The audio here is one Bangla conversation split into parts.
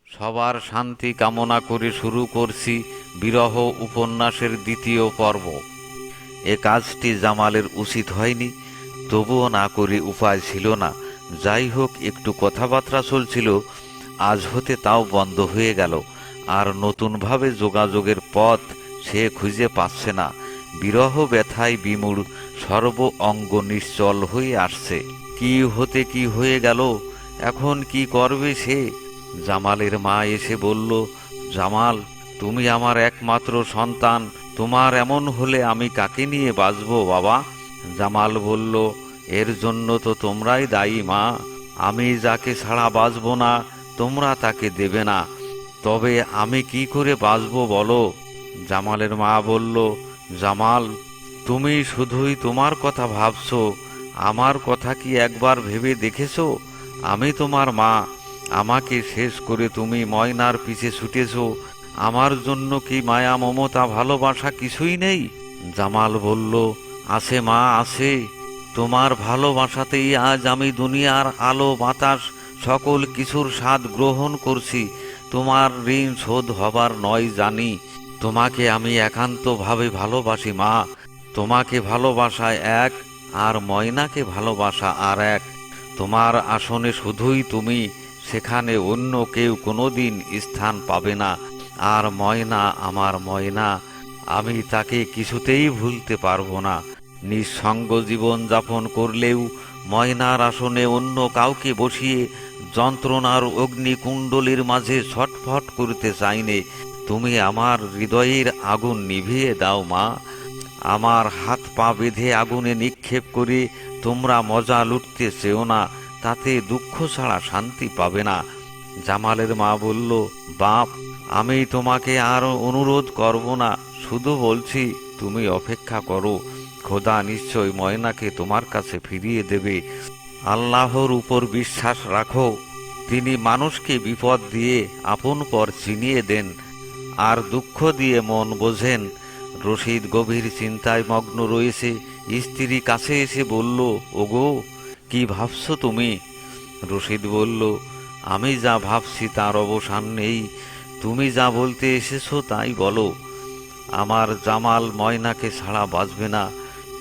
সবার শান্তি কামনা করে শুরু করছি বিরহ উপন্যাসের দ্বিতীয় পর্ব। এ কাজটি জামালের উচিত হয়নি, তবুও না করে উপায় ছিল না। যাই হোক, একটু কথাবার্তা চলছিল, আজ হতে তাও বন্ধ হয়ে গেল। আর নতুনভাবে যোগাযোগের পথ সে খুঁজে পাচ্ছে না। বিরহ ব্যথায় বিমূঢ় সর্ব অঙ্গ নিশ্চল হয়ে আসছে। কি হতে কি হয়ে গেল, এখন কি করবে সে? জামালের মা এসে বলল, জামাল, তুমি আমার একমাত্র সন্তান, তোমার এমন হলে আমি কাকে নিয়ে বাঁচব বাবা? জামাল বলল, এর জন্য তো তোমরাই দায়ী মা। আমি যাকে ছাড়া বাঁচব না, তোমরা তাকে দেবে না, তবে আমি কি করে বাঁচব বলো? জামালের মা বলল, জামাল, তুমি শুধুই তোমার কথা ভাবছো, আমার কথা কি একবার ভেবে দেখেছো? আমি তোমার মা, আমাকে শেষ করে তুমি ময়নার পিছে ছুটেছো। আমার জন্য কি মায়া মমতা ভালোবাসা কিছুই নেই? জামাল বলল, আছে মা, আছে। তোমার ভালোবাসাতেই আজ আমি দুনিয়ার আলো বাতাস সকল কিছুর স্বাদ গ্রহণ করছি। তোমার ঋণ শোধ হবার নয় জানি। তোমাকে আমি একান্তভাবে ভালোবাসি মা। তোমাকে ভালোবাসায় এক, আর ময়নাকে ভালোবাসা আর এক। তোমার আসনে শুধুই তুমি, সেখানে অন্য কেউ কোনোদিন স্থান পাবে না। আর ময়না আমার ময়না, আমি তাকে কিছুতেই ভুলতে পারবো না। নিঃসঙ্গ জীবন যাপন করলেও ময়নার আসনে অন্য কাউকে বসিয়ে যন্ত্রণার অগ্নিকুণ্ডলীর মাঝে ছটফট করতে চাইনে। তুমি আমার হৃদয়ের আগুন নিভিয়ে দাও মা। আমার হাত পা বেঁধে আগুনে নিক্ষেপ করে তোমরা মজা লুটতে চেও না, তাতে দুঃখ ছাড়া শান্তি পাবে না। জামালের মা বলল, বাপ, আমি তোমাকে আর অনুরোধ করব না, শুধু বলছি তুমি অপেক্ষা করো। খোদা নিশ্চয় ময়নাকে তোমার কাছে ফিরিয়ে দেবে। আল্লাহর উপর বিশ্বাস রাখো, তিনি মানুষকে বিপদ দিয়ে আপন পর চিনিয়ে দেন, আর দুঃখ দিয়ে মন বোঝেন। রশিদ গভীর চিন্তায় মগ্ন রয়েছে। স্ত্রী কাছে এসে বলল, ওগো, কি ভাবছো তুমি? রশিদ বলল, আমি যা ভাবছি তার অবসান নেই। তুমি যা বলতে এসেছো তাই বলো। আমার জামাল ময়নাকে ছাড়া বাঁচবে না।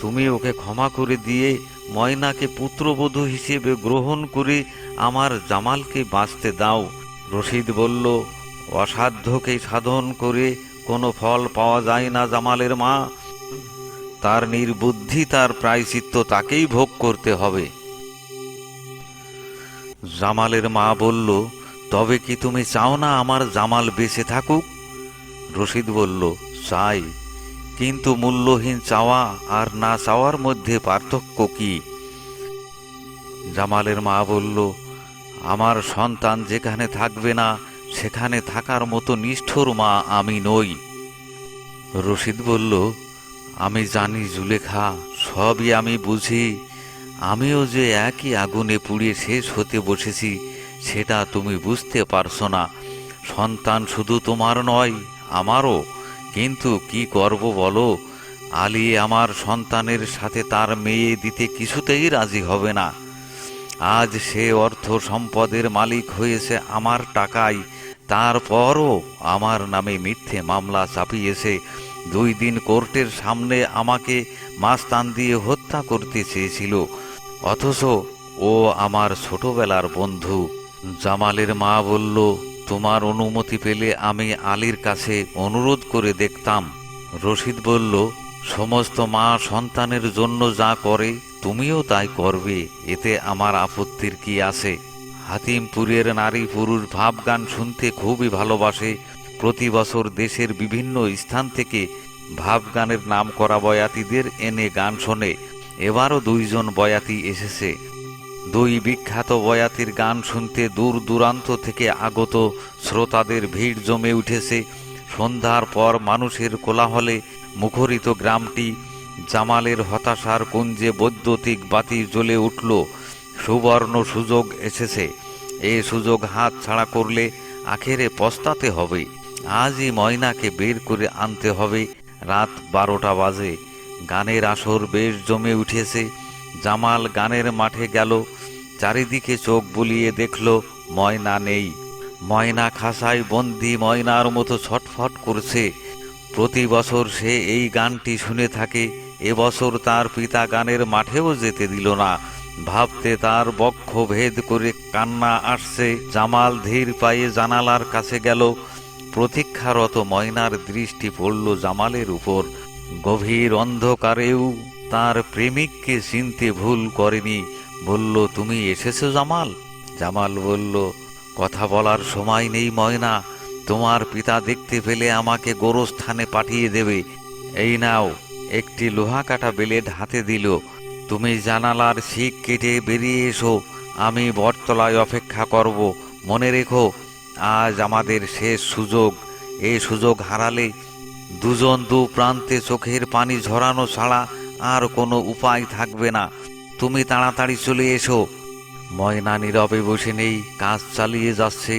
তুমি ওকে ক্ষমা করে দিয়ে ময়নাকে পুত্রবধূ হিসেবে গ্রহণ করে আমার জামালকে বাঁচতে দাও। রশিদ বলল, অসাধ্যকে সাধন করে কোনো ফল পাওয়া যায় না জামালের মা। তার নির্বুদ্ধি, তার প্রায়শ্চিত্ত তাকেই ভোগ করতে হবে। জামালের মা বলল, তবে কি তুমি চাও না আমার জামাল বেঁচে থাকুক? রশিদ বলল, চাই, কিন্তু মূল্যহীন চাওয়া আর না চাওয়ার মধ্যে পার্থক্য কি? জামালের মা বলল, আমার সন্তান যেখানে থাকবে না, সেখানে থাকার মতো নিষ্ঠুর মা আমি নই। রশিদ বলল, আমি জানি জুলেখা, সবই আমি বুঝি। আমিও যে একই আগুনে পুড়ে শেষ হতে বসেছি, সেটা তুমি বুঝতে পারছো না। সন্তান শুধু তোমার নয়, আমারও। কিন্তু কি করব বলো? আলী আমার সন্তানের সাথে তার মেয়ে দিতে কিছুতেই রাজি হবে না। আজ সে অর্থ সম্পদের মালিক হয়েছে আমার টাকায়, তারপরও আমার নামে মিথ্যে মামলা চাপিয়েছে। 2 দিন কোর্টের সামনে আমাকে মাস্তান দিয়ে হত্যা করতে চেয়েছিল, অথচ ও আমার ছোটবেলার বন্ধু। জামালের মা বলল, তোমার অনুমতি পেলে আমি আলীর কাছে অনুরোধ করে দেখতাম। রশিদ বলল, সমস্ত মা সন্তানের জন্য যা করে তুমিও তাই করবে, এতে আমার আপত্তির কি আছে? হাতিমপুরের নারী পুরুষ ভাব গান শুনতে খুবই ভালোবাসে। প্রতি বছর দেশের বিভিন্ন স্থান থেকে ভাব গানের নাম করা বয়াতিদের এনে গান শোনে। এবারও 2 জন বয়াতি এসেছে। 2 বিখ্যাত বয়াতির গান শুনতে দূর দূরান্ত থেকে আগত শ্রোতাদের ভিড় জমে উঠেছে। সন্ধ্যার পর মানুষের কোলাহলে মুখরিত গ্রামটি। জামালের হতাশার কুঞ্জে বৈদ্যুতিক বাতি জ্বলে উঠল। সুবর্ণ সুযোগ এসেছে। এ সুযোগ হাত ছাড়া করলে আখেরে পস্তাতে হবে। আজই ময়নাকে বের করে আনতে হবে। রাত 12টা বাজে। গানের আসর বেশ জমে উঠেছে। জামাল গানের মাঠে গেল। চারিদিকে চোখ বুলিয়ে দেখল, ময়না নেই। ময়না খাঁচায় বন্দি ময়নার মতো ছটফট করছে। প্রতি বছর সে এই গানটি শুনে থাকে। এবছর তার পিতা গানের মাঠেও যেতে দিল না। ভাবতে তার বক্ষ ভেদ করে কান্না আসছে। জামাল ধীর পায়ে জানালার কাছে গেল। প্রতীক্ষারত ময়নার দৃষ্টি পড়ল জামালের উপর। গভীর অন্ধকারেও তার প্রেমিককে চিনতে ভুল করেনি। বলল, তুমি এসেছো জামাল? জামাল বলল, কথা বলার সময় নেই ময়না। তোমার পিতা দেখতে পেলে আমাকে গোরস্থানে পাঠিয়ে দেবে। এই নাও। একটি লোহা কাটা ব্লেড হাতে দিল। তুমি জানালার শিক কেটে বেরিয়ে এসো। আমি বটতলায় অপেক্ষা করব। মনে রেখো, আজ আমাদের শেষ সুযোগ। এই সুযোগ হারালে দুজন দু প্রান্তে চোখের পানি ঝরানো ছাড়া আর কোনো উপায় থাকবে না। তুমি তাড়াতাড়ি চলে এসো। ময়না নীরবে বসে নেই, কাজ চালিয়ে যাচ্ছে।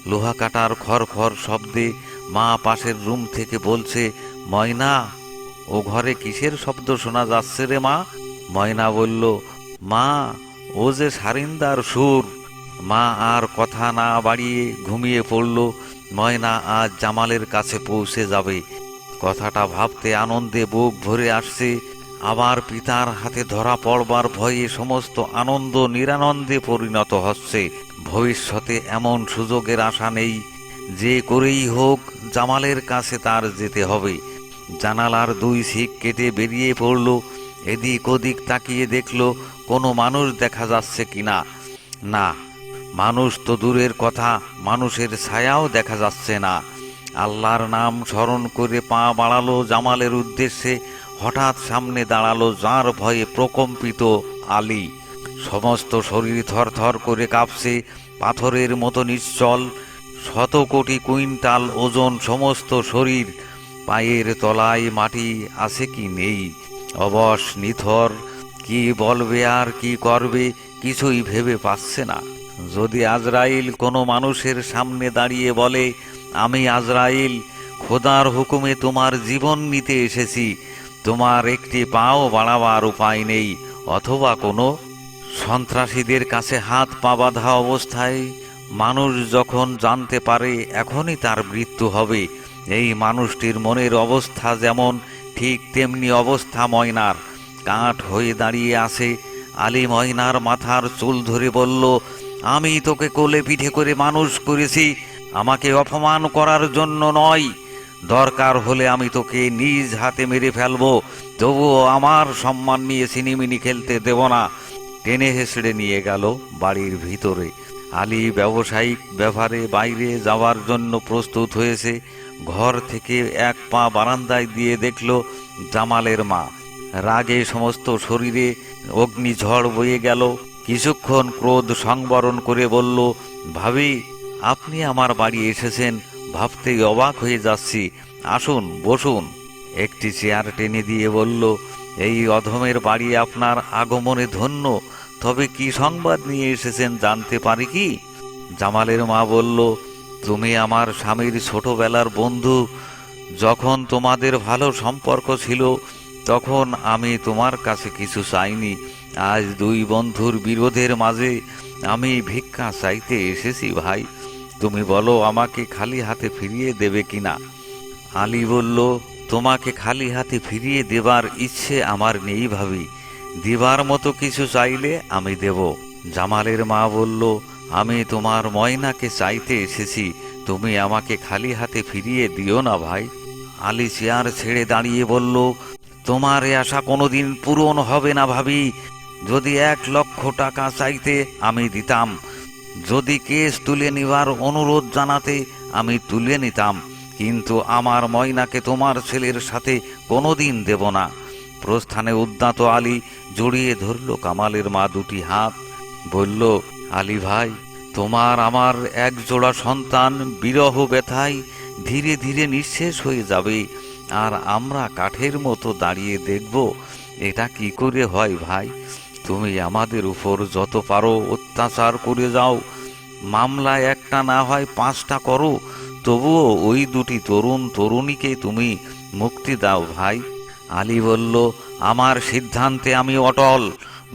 লোহা কাটার খড়খড় শব্দে মা পাশের রুম থেকে বলছে, ময়না, ও ঘরে কিসের শব্দ শোনা যাচ্ছে রে মা? ময়না বলল, মা, ও যে সারিন্দার সুর। মা আর কথা না বাড়িয়ে ঘুমিয়ে পড়ল। ময়না আজ জামালের কাছে পৌঁছে যাবে। কথাটা ভাবতে আনন্দে বুক ভরে আসছে। আবার পিতার হাতে ধরা পড়বার ভয়ে সমস্ত আনন্দ নিরানন্দে পরিণত হচ্ছে। ভবিষ্যতে এমন সুযোগের আশা নেই। যে করেই হোক জামালের কাছে তার যেতে হবে। জানালার দুই শিক কেটে বেরিয়ে পড়ল। এদিক ওদিক তাকিয়ে দেখল কোনো মানুষ দেখা যাচ্ছে কিনা। না, মানুষ তো দূরের কথা, মানুষের ছায়াও দেখা যাচ্ছে না। আল্লাহর নাম স্মরণ করে পা বাড়ালো জামালের উদ্দেশ্যে। হঠাৎ সামনে দাঁড়ালো যার ভয়ে প্রকম্পিত আলী। সমস্ত শরীর থরথর করে কাঁপছে, পাথরের মতো নিশ্চল। 100 কোটি কুইন্টাল ওজন সমস্ত শরীর। পায়ের তলায় মাটি আছে কি নেই। অবশ নিথর। কি বলবে আর কি করবে কিছুই ভেবে পাচ্ছে না। যদি আজরাইল কোনো মানুষের সামনে দাঁড়িয়ে বলে, আমি আজরাইল, খোদার হুকুমে তোমার জীবন নিতে এসেছি, তোমার একটি পাও বাড়াবার উপায় নেই, অথবা কোনো সন্ত্রাসীদের কাছে হাত পা বাঁধা অবস্থায় মানুষ যখন জানতে পারে এখনই তার মৃত্যু হবে, এই মানুষটির মনের অবস্থা যেমন ঠিক তেমনি অবস্থা ময়নার। কাঠ হয়ে দাঁড়িয়ে আসে। আলী ময়নার মাথার চুল ধরে বলল, আমি তোকে কোলে পিঠে করে মানুষ করেছি, আমাকে অপমান করার জন্য নয়। দরকার হলে আমি তোকে নিজ হাতে মেরে ফেলবো, তবুও আমার সম্মান নিয়ে সিনিমিনি খেলতে দেব না। টেনে হেসড়ে নিয়ে গেল বাড়ির ভিতরে। আলী ব্যবসায়িক ব্যাপারে বাইরে যাওয়ার জন্য প্রস্তুত হয়েছে। ঘর থেকে এক পা বারান্দায় দিয়ে দেখল জামালের মা। রাগে সমস্ত শরীরে অগ্নিঝড় বয়ে গেল। কিছুক্ষণ ক্রোধ সংবরণ করে বলল, ভাবি, আপনি আমার বাড়ি এসেছেন ভাবতেই অবাক হয়ে যাচ্ছি। আসুন, বসুন। একটি চেয়ার টেনে দিয়ে বলল, এই অধমের বাড়ি আপনার আগমনে ধন্য। তবে কি সংবাদ নিয়ে এসেছেন জানতে পারি কি? জামালের মা বলল, তুমি আমার স্বামীর ছোটবেলার বন্ধু। যখন তোমাদের ভালো সম্পর্ক ছিল তখন আমি তোমার কাছে কিছু চাইনি। আজ দুই বন্ধুর বিরোধের মাঝে আমি ভিক্ষা চাইতে এসেছি ভাই। তুমি বলো আমাকে খালি হাতে ফিরিয়ে দেবে কিনা? আলী বলল, তোমাকে খালি হাতে ফিরিয়ে দেবার ইচ্ছে আমার নেই ভাবি। দিবার মতো কিছু চাইলে আমি দেব। জামালের মা বলল, আমি তোমার ময়নাকে চাইতে এসেছি, তুমি আমাকে খালি হাতে ফিরিয়ে দিও না ভাই। আলী চেয়ার ছেড়ে দাঁড়িয়ে বলল, তোমার এ আশা কোনোদিন পূরণ হবে না ভাবি। যদি 1,00,000 টাকা চাইতে আমি দিতাম। যদি কেস তুলে নেবার অনুরোধ জানাতে আমি তুলে নিতাম, কিন্তু আমার ময়নাকে তোমার ছেলের সাথে কোনোদিন দেব না। প্রস্থানে উদ্যত আলী জড়িয়ে ধরল কামালের মা দুটি হাত। বলল, আলী ভাই, তোমার আমার এক জোড়া সন্তান বিরহ ব্যথায় ধীরে ধীরে নিঃশেষ হয়ে যাবে, আর আমরা কাঠের মতো দাঁড়িয়ে দেখব। এটা কি করে হয় ভাই? তুমি আমাদের উপর যত পারো অত্যাচার করে যাও, মামলায় একটা না হয় 5টা করো, তবুও ওই দুটি তরুণ তরুণীকে তুমি মুক্তি দাও ভাই। আলী বলল, আমার সিদ্ধান্তে আমি অটল।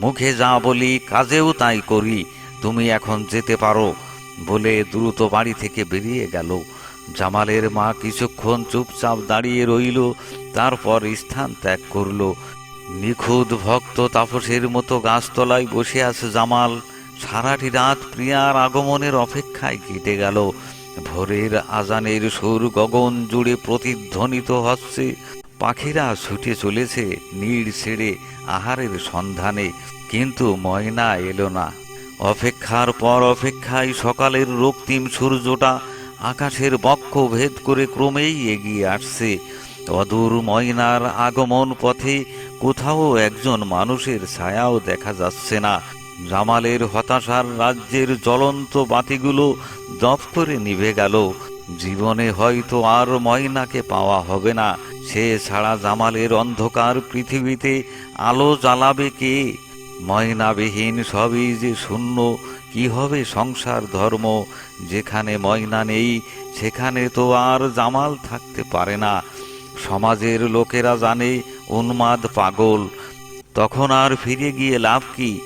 মুখে যা বলি কাজেও তাই করি। তুমি এখন যেতে পারো। বলে দ্রুত বাড়ি থেকে বেরিয়ে গেল। জামালের মা কিছুক্ষণ চুপচাপ দাঁড়িয়ে রইল, তারপর স্থান ত্যাগ করল। নিখুঁত ভক্ত তাপসের মতো গাছতলায় বসে আছে জামাল। সারাটি রাত প্রিয়ার আগমনের অপেক্ষায় কেটে গেল। ভোরের আজানের সুর গগন জুড়ে প্রতিধ্বনিত হচ্ছে। পাখিরা ছুটে চলেছে নীড় ছেড়ে আহারের সন্ধানে, কিন্তু ময়না এলো না। অপেক্ষার পর অপেক্ষায় সকালের রক্তিম সূর্যটা আকাশের বক্ষ ভেদ করে ক্রমেই এগিয়ে আসছে। অদূর ময়নার আগমন পথে কোথাও একজন মানুষের ছায়াও দেখা যাচ্ছে না। জামালের হতাশার রাজ্যের জ্বলন্ত বাতিগুলো দপ্তরে নিভে গেল। জীবনে হয়তো আর ময়নাকে পাওয়া হবে না। সে ছাড়া জামালের অন্ধকার পৃথিবীতে আলো জ্বালাবে কে? ময়নাবিহীন সবই যে শূন্য। কি হবে সংসার ধর্ম? যেখানে ময়না নেই সেখানে তো আর জামাল থাকতে পারে না। সমাজের লোকেরা জানে উন্মাদ পাগল। তখন আর ফিরে গিয়ে লাভ কি?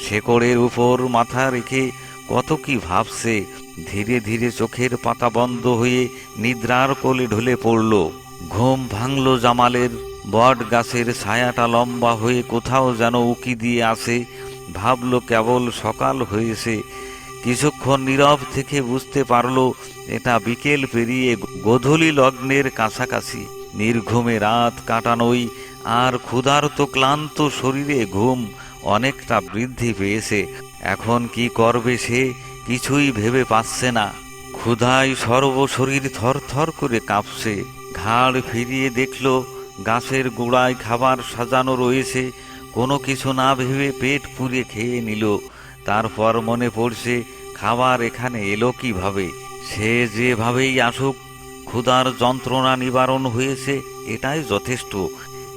শেকড়ের উপর মাথা রেখে কত কি ভাবছে। ধীরে ধীরে চোখের পাতা বন্ধ হয়ে নিদ্রার কোলে ঢলে পড়ল। ঘুম ভাঙল জামালের। বট গাছের ছায়াটা লম্বা হয়ে কোথাও যেন উকি দিয়ে আসে। ভাবল কেবল সকাল হয়েছে। কিছুক্ষণ নীরব থেকে বুঝতে পারল এটা বিকেল পেরিয়ে গোধূলি লগ্নের কাছাকাছি। নির্ঘুমে রাত কাটানোই আর ক্ষুধার্ত ক্লান্ত শরীরে ঘুম অনেকটা বৃদ্ধি পেয়েছে। এখন কি করবে সে কিছুই ভেবে পাচ্ছে না। ক্ষুধায় সর্বশরীর থরথর করে কাঁপছে। ঘাড় ফিরিয়ে দেখল গাছের গোড়ায় খাবার সাজানো রয়েছে। কোনো কিছু না ভেবে পেট পুড়ে খেয়ে নিল। তারপর মনে পড়ছে খাবার এখানে এলো কিভাবে। সে যেভাবেই আসুক, ক্ষুধার যন্ত্রণা নিবারণ হয়েছে, এটাই যথেষ্ট।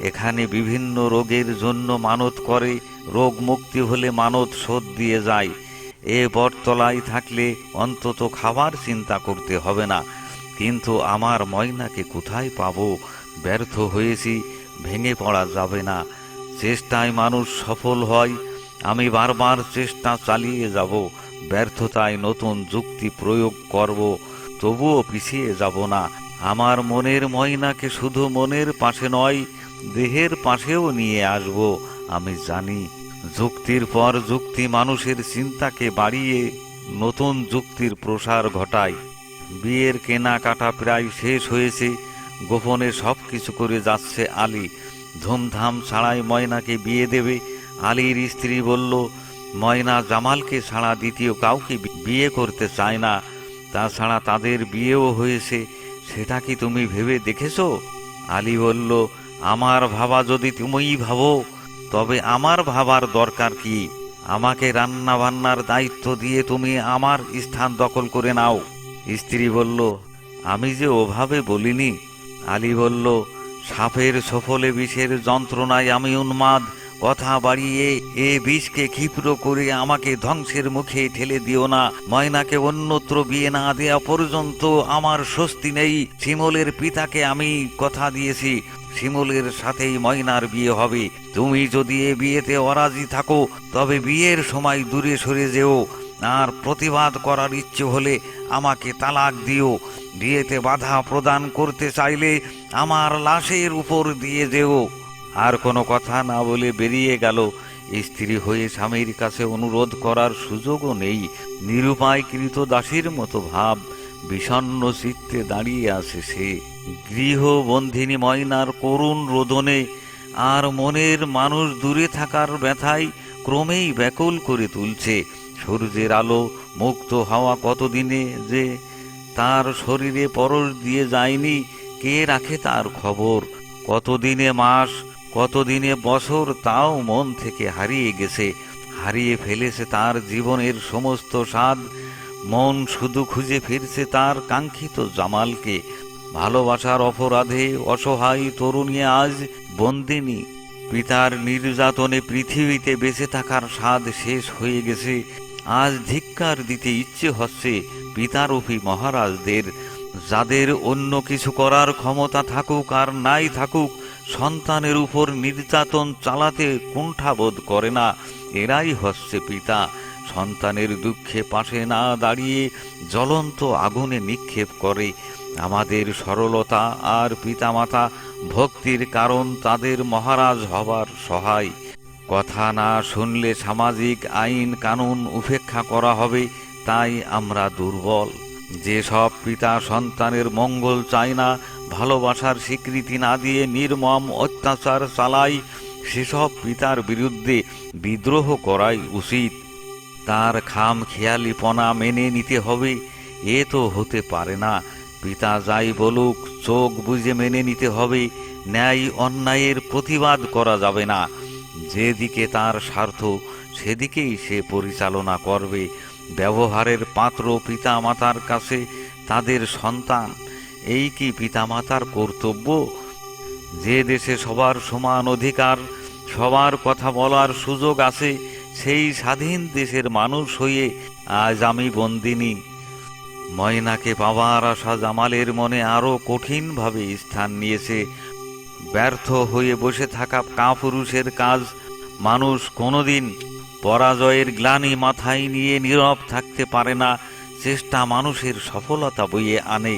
এখানে বিভিন্ন রোগের জন্য মানত করে, রোগ মুক্তি হলে মানত শোধ দিয়ে যায়। এ বটতলায় থাকলে অন্তত খাবার চিন্তা করতে হবে না। কিন্তু আমার ময়নাকে কোথায় পাবো? ব্যর্থ হয়েছি, ভেঙে পড়া যাবে না। চেষ্টায় মানুষ সফল হয়। আমি বারবার চেষ্টা চালিয়ে যাব। ব্যর্থতায় নতুন যুক্তি প্রয়োগ করব, তবুও পিছিয়ে যাব না। আমার মনের ময়নাকে শুধু মনের পাশে নয়, দেহের পাশেও নিয়ে আসব। আমি জানি যুক্তির পর যুক্তি মানুষের চিন্তাকে বাড়িয়ে নতুন যুক্তির প্রসার ঘটায়। বিয়ের কেনাকাটা প্রায় শেষ হয়েছে। গোপনে সব কিছু করে যাচ্ছে আলী। ধুমধাম ছাড়াই ময়নাকে বিয়ে দেবে। আলীর স্ত্রী বলল, ময়না জামালকে ছাড়া দ্বিতীয় কাউকে বিয়ে করতে চায় না। তাছাড়া তাদের বিয়েও হয়েছে, সেটা কি তুমি ভেবে দেখেছো? আলী বলল, আমার ভাবা যদি তুমিই ভাবো, তবে আমার ভাবার দরকার কি? আমাকে রান্না বান্নার দায়িত্ব দিয়ে তুমি আমার স্থান দখল করে নাও। স্ত্রী বলল, আমি যে ওভাবে বলিনি। আলী বলল, সাপের সফলে বিষের যন্ত্রণায় আমি উন্মাদ। কথা বাড়িয়ে এ বিষকে ক্ষিপ্র করে আমাকে ধ্বংসের মুখে ঠেলে দিও না। ময়নাকে অন্যত্র বিয়ে না দেওয়া পর্যন্ত আমার স্বস্তি নেই। শিমলের পিতাকে আমি কথা দিয়েছি, শিমলের সাথেই ময়নার বিয়ে হবে। তুমি যদি এ বিয়েতে অরাজি থাকো, তবে বিয়ের সময় দূরে সরে যেও। আর প্রতিবাদ করার ইচ্ছে হলে আমাকে তালাক দিও। বিয়েতে বাধা প্রদান করতে চাইলে আমার লাশের উপর দিয়ে যেও। আর কোনো কথা না বলে বেরিয়ে গেল। স্ত্রী হয়ে স্বামীর কাছে অনুরোধ করার সুযোগও নেই। নিরুপায় কৃতদাসীর মতো ভাব। বিষণ্ণ চিত্তে দাঁড়িয়ে আছে সে। গৃহবন্ধিনী ময়নার করুণ রোদনে আর মনের মানুষ দূরে থাকার ব্যথায় ক্রমেই ব্যাকুল করে তুলছে। সূর্যের আলো মুক্ত হওয়া কতদিনে যে তার শরীরে পরশ দিয়ে যায়নি, কে রাখে তার খবর? কতদিনে মাস, কতদিনে বছর, তাও মন থেকে হারিয়ে গেছে। হারিয়ে ফেলেছে তার জীবনের সমস্ত স্বাদ। মন শুধু খুঁজে ফিরছে তার কাঙ্ক্ষিত জামালকে। ভালোবাসার অপরাধে অসহায় তরুণী আজ বন্দিনী। পিতার নির্যাতনে পৃথিবীতে বেঁচে থাকার স্বাদ শেষ হয়ে গেছে। আজ ধিক্কার দিতে ইচ্ছে হচ্ছে পিতারূপী মহারাজদের। যাদের অন্য কিছু করার ক্ষমতা থাকুক আর নাই থাকুক, সন্তানের উপর নির্যাতন চালাতে কুণ্ঠাবোধ করে না, এরাই হচ্ছে পিতা। সন্তানের দুঃখে পাশে না দাঁড়িয়ে জ্বলন্ত আগুনে নিক্ষেপ করে। আমাদের সরলতা আর পিতামাতা ভক্তির কারণ তাদের মহারাজ হবার সহায়। কথা না শুনলে সামাজিক আইন কানুন উপেক্ষা করা হবে, তাই আমরা দুর্বল। যেসব পিতা সন্তানের মঙ্গল চায় না, ভালোবাসার স্বীকৃতি না দিয়ে নির্মম অত্যাচার চালায়, সেসব পিতার বিরুদ্ধে বিদ্রোহ করাই উচিত। তার খামখেয়ালিপনা মেনে নিতে হবে। এ তো হতে পারে না। পিতা যাই বলুক চোখ বুজে মেনে নিতে হবে। ন্যায় অন্যায়ের প্রতিবাদ করা যাবে না। যেদিকে তার স্বার্থ সেদিকেই সে পরিচালনা করবে। ব্যবহারের পাত্র পিতামাতার কাছে তাদের সন্তান, এই কি পিতামাতার কর্তব্য? যে দেশে সবার সমান অধিকার, সবার কথা বলার সুযোগ আছে, সেই স্বাধীন দেশের মানুষ হয়ে আজ আমি বন্দিনী। ময়নাকে পাওয়ার আশা জামালের মনে আরো কঠিনভাবে স্থান নিয়েছে। ব্যর্থ হয়ে বসে থাকা কাপুরুষের কাজ। মানুষ কোনোদিন পরাজয়ের গ্লানি মাথায় নিয়ে নীরব থাকতে পারে না। চেষ্টা মানুষের সফলতা বয়ে আনে।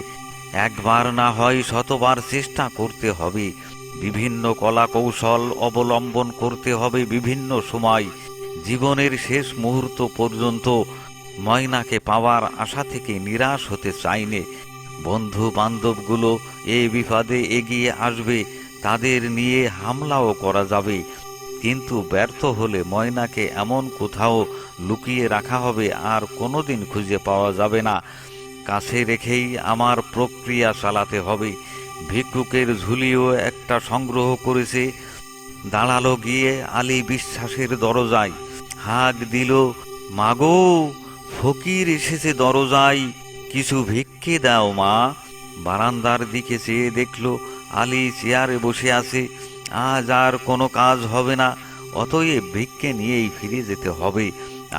একবার না হয় শতবার চেষ্টা করতে হবে। বিভিন্ন কলা কৌশল অবলম্বন করতে হবে বিভিন্ন সময়। জীবনের শেষ মুহূর্ত পর্যন্ত ময়নাকে পাওয়ার আশা থেকে নিরাশ হতে চাইনে। বন্ধু বান্ধবগুলো এ বিপদে এগিয়ে আসবে, তাদের নিয়ে হামলাও করা যাবে। কিন্তু ব্যর্থ হলে ময়নাকে এমন কোথাও লুকিয়ে রাখা হবে আর কোনোদিন খুঁজে পাওয়া যাবে না। কাছে রেখেই আমার প্রক্রিয়া চালাতে হবে। ভিক্ষুকের ঝুলিও একটা সংগ্রহ করেছে। দাঁড়ালো গিয়ে আলী বিশ্বাসের দরজায়, হাঁক দিল, মাগো, ফকির এসেছে দরজায়, কিছু ভিক্ষে দাও মা। বারান্দার দিকে চেয়ে দেখল আলী চেয়ারে বসে আছে। আজ আর কোনো কাজ হবে না, অতএব ভিক্ষে নিয়েই ফিরে যেতে হবে।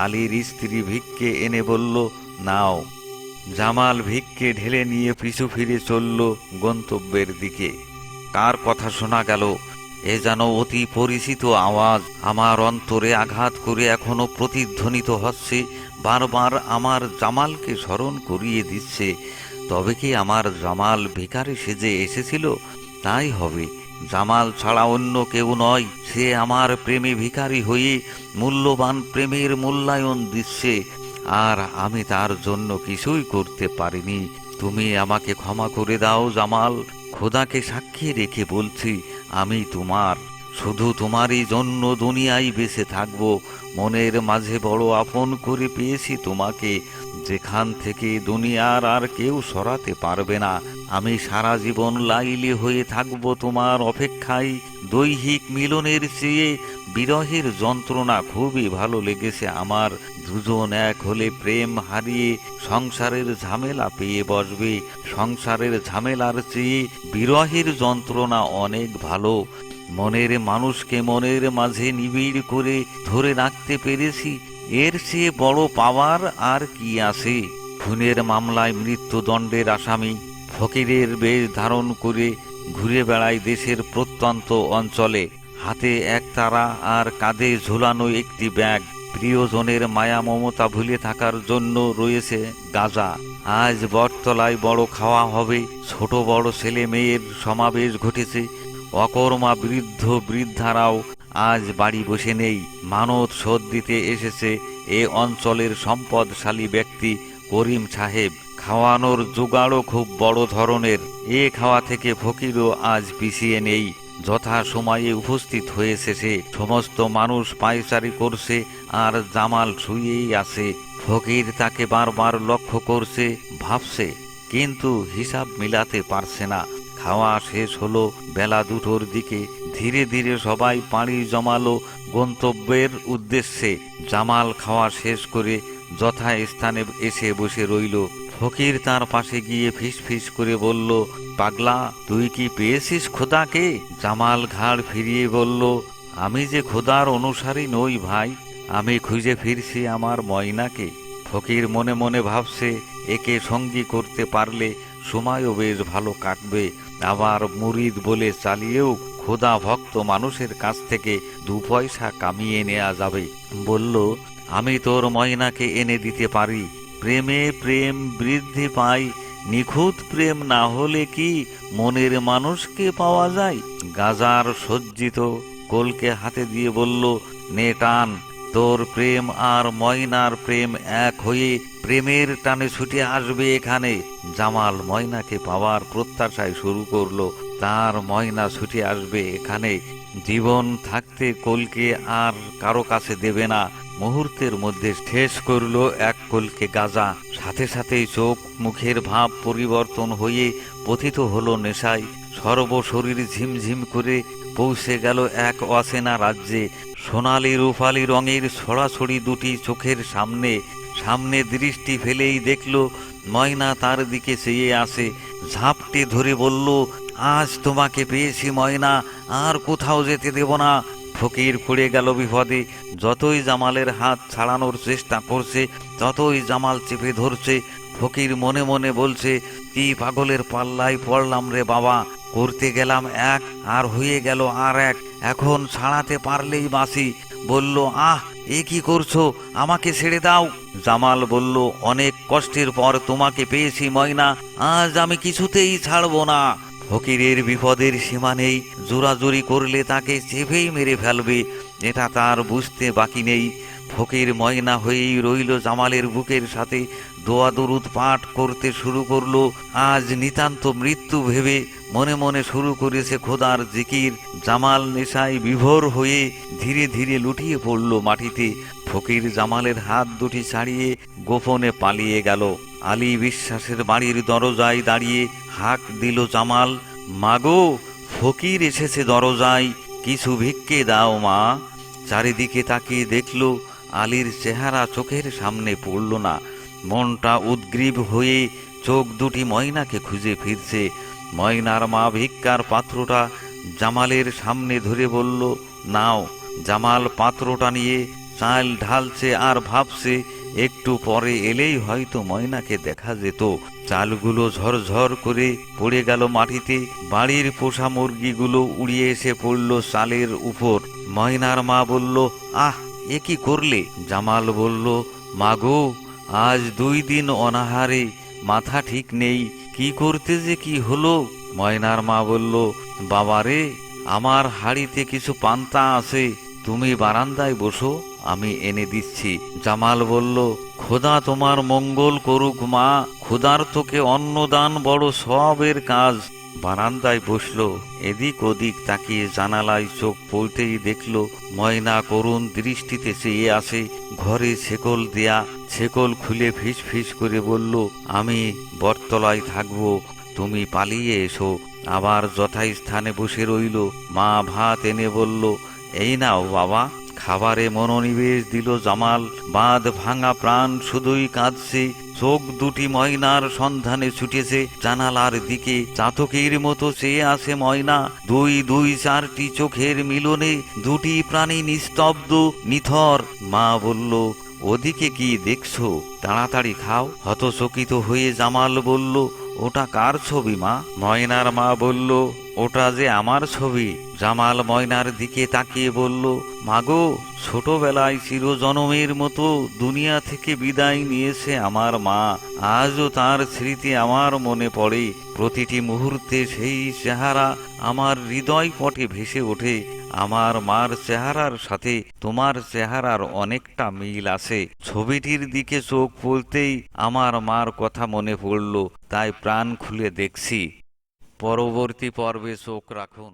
আলীর স্ত্রী ভিক্ষে এনে বলল, নাও। জামাল ভিক্ষে ঢেলে নিয়ে পিছু ফিরে চলল গন্তব্যের দিকে। কার কথা শোনা গেল? এ যেন অতি পরিচিত আওয়াজ। আমার অন্তরে আঘাত করে এখনো প্রতিধ্বনিত হচ্ছে, বারবার আমার জামালকে স্মরণ করিয়ে দিচ্ছে। তবে কি আমার জামাল ভিখারি সেজে এসেছিল? তাই হবে। জামাল ছাড়া অন্য কেউ নয়। সে আমার প্রেমে ভিখারি হয়ে মূল্যবান প্রেমের মূল্যায়ন দিচ্ছে, আর আমি তার জন্য কিছুই করতে পারিনি। তুমি আমাকে ক্ষমা করে দাও জামাল। খোদাকে সাক্ষী রেখে বলছি, আমি তোমার। শুধু তোমারই জন্য দুনিয়ায় বেঁচে থাকব। মনের মাঝে বড় আপন করে পেয়েছি তোমাকে, যেখান থেকে দুনিয়ার আর কেউ সরাতে পারবে না। আমি সারা জীবন লাইলি হয়ে থাকব তোমার অপেক্ষায়। দৈহিক মিলনের চেয়ে বিরহের যন্ত্রণা খুবই ভালো লেগেছে আমার। দুজন এক হলে প্রেম হারিয়ে সংসারের ঝামেলা পেয়ে বসবে। সংসারের ঝামেলার চেয়ে বিরহের যন্ত্রণা অনেক ভালো। মনের মানুষকে মনের মাঝে নিবিড় করে ধরে রাখতে পেরেছি, এর চেয়ে বড় পাওয়ার আর কি আছে? খুনের মামলায় মৃত্যুদণ্ডের আসামি ফকিরের বেশ ধারণ করে ঘুরে বেড়ায় দেশের প্রত্যন্ত অঞ্চলে। হাতে একতারা আর কাঁধে ঝুলানো একটি ব্যাগ। প্রিয়জনের মায়া মমতা ভুলে থাকার জন্য রয়েছে গাঁজা। আজ বটতলায় বড় খাওয়া হবে। ছোট বড় ছেলে মেয়ের সমাবেশ ঘটেছে। অকর্মা বৃদ্ধ বৃদ্ধারাও আজ বাড়ি বসে নেই। মানত শোধ দিতে এসেছে এ অঞ্চলের সম্পদশালী ব্যক্তি করিম সাহেব। খাওয়ানোর জোগাড়ও খুব বড় ধরনের। এ খাওয়া থেকে ফকিরও আজ পিছিয়ে নেই। যথা সময়ে উপস্থিত হয়েছে সে। সমস্ত মানুষ পায়চারি করছে আর জামাল শুয়েই আছে। ফকির তাকে বারবার লক্ষ্য করছে, ভাবছে, কিন্তু হিসাব মিলাতে পারছে না। খাওয়া শেষ হলো বেলা 2টোর দিকে। ধীরে ধীরে সবাই পাড়ি জমালো গন্তব্যের উদ্দেশ্যে। জামাল খাওয়া শেষ করে যথাস্থানে এসে বসে রইল। ফকির তার পাশে গিয়ে ফিস করে বলল, পাগলা, তুই কি পেয়েছিস খোদাকে? জামাল ঘাড় ফিরিয়ে বলল, আমি যে খোদার অনুসারী নই ভাই, আমি খুঁজে ফিরছি আমার ময়নাকে। ফকির মনে মনে ভাবছে, একে সঙ্গী করতে পারলে সময়ও বেশ ভালো কাটবে। আবার মুরিদ বলে চালিয়েও খোদা ভক্ত মানুষের কাছ থেকে 2 পয়সা কামিয়ে নেওয়া যাবে। বলল, আমি তোর ময়নাকে এনে দিতে পারি। প্রেমে প্রেম বৃদ্ধি পায়, নিখুঁত প্রেম না হলে কি মনের মানুষকে পাওয়া যায়? গাজার সজ্জিত কোলকে হাতে দিয়ে বলল, নে টান, তোর প্রেম আর ময়নার প্রেম এক হয়ে প্রেমের টানে ছুটে আসবে এখানে। জামাল ময়নাকে পাওয়ার প্রত্যাশায় শুরু করলো, তার ময়না ছুটে আসবে এখানে। জীবন থাকতে কোলকে আর কারো কাছে দেবে না। মুহূর্তের মধ্যে শেষ করলো এক কোলকে গাজা। সাথে সাথেই চোখ মুখের ভাব পরিবর্তন হয়ে পতিত হলো নেশায়। সর্বশরীর ঝিমঝিম করে পৌঁছে গেল এক অচেনা রাজ্যে। সোনালি রূপালি রঙের ছড়াছড়ি দুটি চোখের সামনে। সামনে দৃষ্টি ফেলেই দেখল ময়না তার দিকে চেয়ে আসে। ঝাপটে ধরে বলল, আজ তোমাকে পেয়েছি ময়না, আর কোথাও যেতে দেব না। ফকির পড়ে গেল বিপদে। যতই জামালের হাত ছাড়ানোর চেষ্টা করছে, ততই জামাল চেপে ধরছে। ফকির মনে মনে বলছে, কি পাগলের পাল্লায় পড়লাম রে বাবা। করতে গেলাম এক, আর হয়ে গেল আর এক। এখন ছাড়াতে পারলেই বাঁচি। বলল, আহ, এ কি করছো, আমাকে ছেড়ে দাও। জামাল বলল, অনেক কষ্টের পর তোমাকে পেয়েছি ময়না, আজ আমি কিছুতেই ছাড়বো না। ফকিরের বিপদের সীমা নেই, জোরাজুরি করলে তাকে চেপেই মেরে ফেলবে, এটা তার বুঝতে বাকি নেই। ফকির ময়না হয়েই রইল জামালের বুকের সাথে। দোয়া দরুদ পাঠ করতে শুরু করলো। আজ নিতান্ত মৃত্যু ভেবে মনে মনে শুরু করেছে খোদার জিকির। জামাল নেশায় বিভোর হয়ে ধীরে ধীরে লুটিয়ে পড়ল মাটিতে। ফকির জামালের হাত দুটি ছাড়িয়ে গোপনে পালিয়ে গেল। আলী বিশ্বাসের বাড়ির দরজায় দাঁড়িয়ে হাঁক দিল জামাল, মাগো, ফকির এসেছে দরজায়, কিছু ভিক্ষে দাও মা। চারিদিকে তাকিয়ে দেখল আলীর চেহারা চোখের সামনে পড়ল না। মনটা উদ্গ্রীব হয়ে চোখ দুটি ময়নাকে খুঁজে ফিরছে। ময়নার মা ভিক্ষার পাত্রটা জামালের সামনে ধরে বলল, নাও। জামাল পাত্রটা নিয়ে চাল ঢালছে আর ভাবছে, একটু পরে এলেই হয়তো ময়নাকে দেখা যেত। চালগুলো ঝরঝর করে পড়ে গেল মাটিতে। বাড়ির পোষা মুরগিগুলো উড়িয়ে এসে পড়ল চালের উপর। ময়নার মা বলল, আহ, এ কি করলে? জামাল বলল, মাগো, আজ 2 দিন অনাহারে, মাথা ঠিক নেই, কি করতে যে কি হলো। ময়নার মা বলল, বাবারে, আমার হাঁড়িতে কিছু পান্তা আছে, তুমি বারান্দায় বসো, আমি এনে দিচ্ছি। জামাল বলল, খোদা তোমার মঙ্গল করুক মা, ক্ষুধার্তকে অন্নদান বড় সওয়াবের কাজ। বারান্দায় বসলো। এদিক ওদিক তাকিয়ে জানালায় চোখ পড়তেই দেখল ময়না করুণ দৃষ্টিতে চেয়ে আসে। ঘরে ছেকল দেয়া, ছেকল খুলে ফিস ফিস করে বলল, আমি বটতলায় থাকবো, তুমি পালিয়ে এসো। আবার যথাস্থানে বসে রইল। মা ভাত এনে বলল, এই নাও বাবা। খাবারে মনোনিবেশ দিল জামাল। বাঁধ ভাঙা প্রাণ শুধুই কাঁদছে। চোখ দুটি ময়নার সন্ধানে ছুটেছে জানালার দিকে। চাতকের মতো চেয়ে আসে ময়না। দুই দুই চারটি চোখের মিলনে দুটি প্রাণী নিস্তব্ধ, নিথর। মা বলল, ওদিকে কি দেখছো? তাড়াতাড়ি খাও। হতচকিত হয়ে জামাল বলল, ওটা কার ছবি মা? ময়নার মা বলল, ওটা যে আমার ছবি। জামাল ময়নার দিকে তাকিয়ে বলল, মাগো, ছোটবেলায় চিরজনমের মতো দুনিয়া থেকে বিদায় নিয়েছে আমার মা। আজও তার স্মৃতি আমার মনে পড়ে। প্রতিটি মুহূর্তে সেই চেহারা আমার হৃদয় পটে ভেসে ওঠে। আমার মার চেহারার সাথে তোমার চেহারার অনেকটা মিল আছে। ছবিটির দিকে চোখ পড়তেই আমার মার কথা মনে পড়ল, তাই প্রাণ খুলে দেখছি। পরবর্তী পর্বে চোখ রাখুন।